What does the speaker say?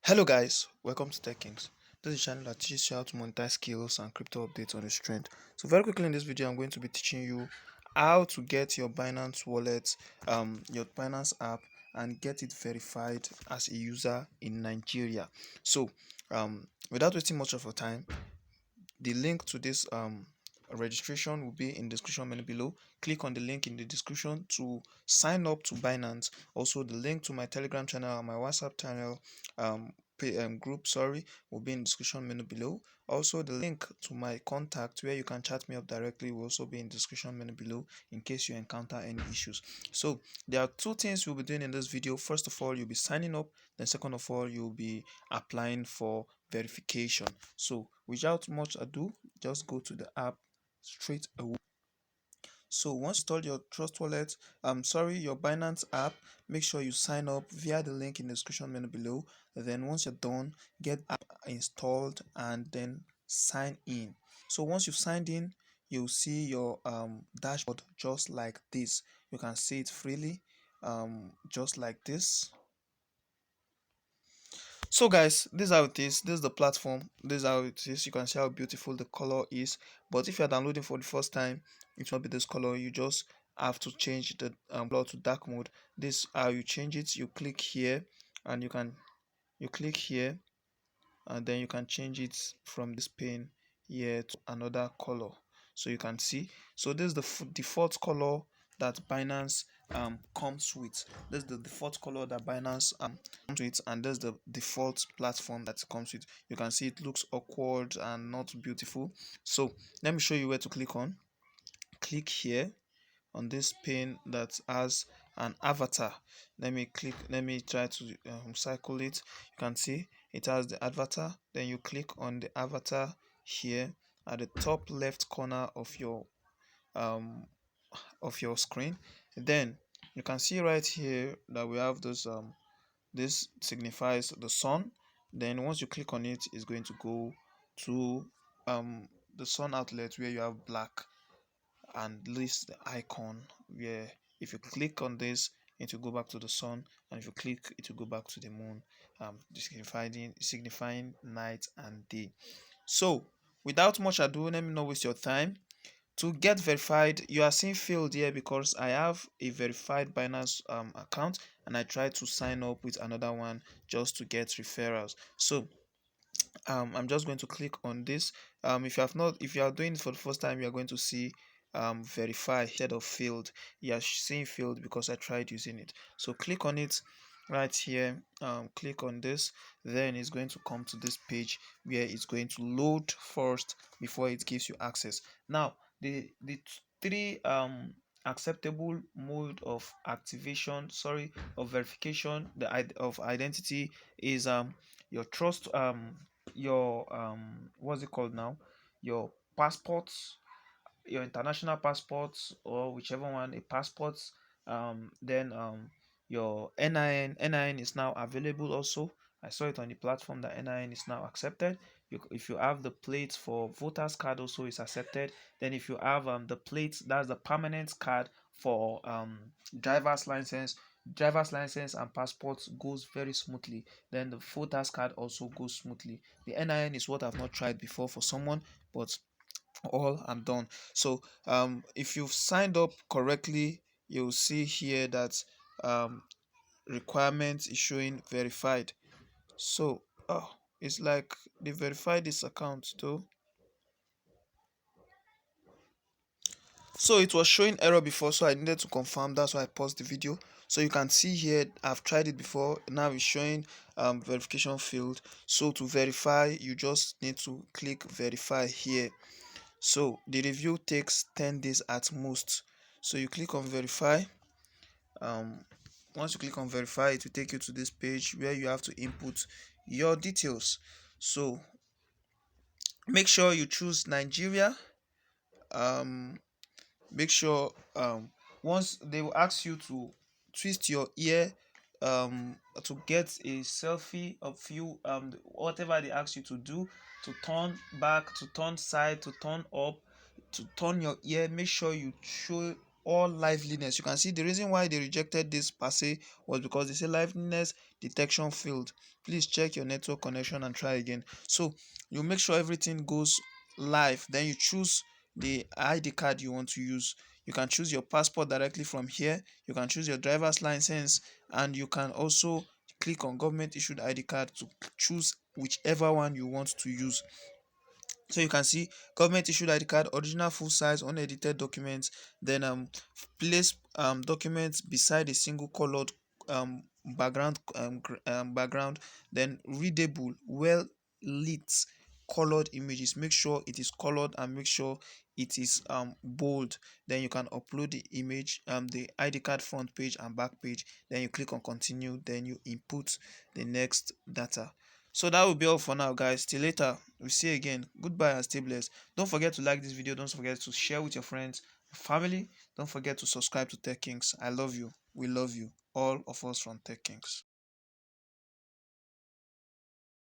Hello guys, welcome to Tech Kings. This is a channel that teaches you how to monetize skills and crypto updates on the strength. So very quickly in this video, I'm going to be teaching you how to get your Binance wallet, your Binance app, and get it verified as a user in Nigeria. So without wasting much of your time, the link to this registration will be in the description menu below. Click on the link in the description to sign up to Binance. Also, the link to my Telegram channel and my WhatsApp channel group will be in the description menu below. Also, the link to my contact where you can chat me up directly will also be in the description menu below in case you encounter any issues. So there are two things we'll be doing in this video. First of all, you'll be signing up, then second of all, you'll be applying for verification. So without much ado, just go to the app straight away. So once you install your Trust Wallet, your Binance app, make sure you sign up via the link in the description menu below. Then once you're done, get app installed and then sign in. So once you've signed in, you'll see your dashboard just like this. You can see it freely, just like this. So guys, this is how it is. This is the platform. This is how it is. You can see how beautiful the color is. But if you're downloading for the first time, it will not be this color. You just have to change the color to dark mode. This is how you change it. You click here and you click here and then you can change it from this pane here to another color. So you can see. So this is the default color that Binance comes with. This is the default color that Binance comes with, and this is the default platform that it comes with. You can see it looks awkward and not beautiful. So let me show you where to click on. Click here on this pane that has an avatar. Let me try to cycle it. You can see it has the avatar. Then you click on the avatar here at the top left corner of your screen. Then you can see right here that we have this signifies the sun. Then once you click on it, it's going to go to the sun outlet where you have black and list the icon, where if you click on this it will go back to the sun, and if you click it will go back to the moon, signifying night and day. So without much ado, let me not waste your time. To get verified, you are seeing failed here because I have a verified Binance account and I tried to sign up with another one just to get referrals. So I'm just going to click on this. If you are doing it for the first time, you are going to see verify instead of failed. You are seeing failed because I tried using it. So click on it right here. Click on this, then it's going to come to this page where it's going to load first before it gives you access. Now the three acceptable mode of activation, of verification, of identity is your trust, your what's it called now, your passports, your international passports, or whichever one, a passport. Then your NIN is now available also. I saw it on the platform that NIN is now accepted. If you have the plate for voters card, also is accepted. Then if you have the plate, that's the permanent card for driver's license and passports goes very smoothly. Then the voters card also goes smoothly. The NIN is what I've not tried before for someone, but all I'm done. So if you've signed up correctly, you'll see here that requirements is showing verified. So it's like they verified this account too. So it was showing error before, so I needed to confirm. That's why I paused the video. So you can see here I've tried it before. Now it's showing verification failed. So to verify, you just need to click verify here. So the review takes 10 days at most. So you click on verify. Once you click on verify, it will take you to this page where you have to input your details. So make sure you choose Nigeria. Make sure once they will ask you to twist your ear to get a selfie of you, whatever they ask you to do, to turn back, to turn side, to turn up, to turn your ear, make sure you show all liveliness. You can see the reason why they rejected this per se was because they say liveliness detection failed. Please check your network connection and try again. So you make sure everything goes live, then you choose the ID card you want to use. You can choose your passport directly from here, you can choose your driver's license, and you can also click on government issued ID card to choose whichever one you want to use. So you can see government issued ID card, original full size unedited documents, then place documents beside a single colored background, then readable, well lit colored images. Make sure it is colored and make sure it is bold. Then you can upload the image, the ID card front page and back page. Then you click on continue, then you input the next data. So that will be all for now, guys. Till later, we'll see you again. Goodbye and stay blessed. Don't forget to like this video. Don't forget to share with your friends, family. Don't forget to subscribe to Tech Kings. I love you. We love you. All of us from Tech Kings.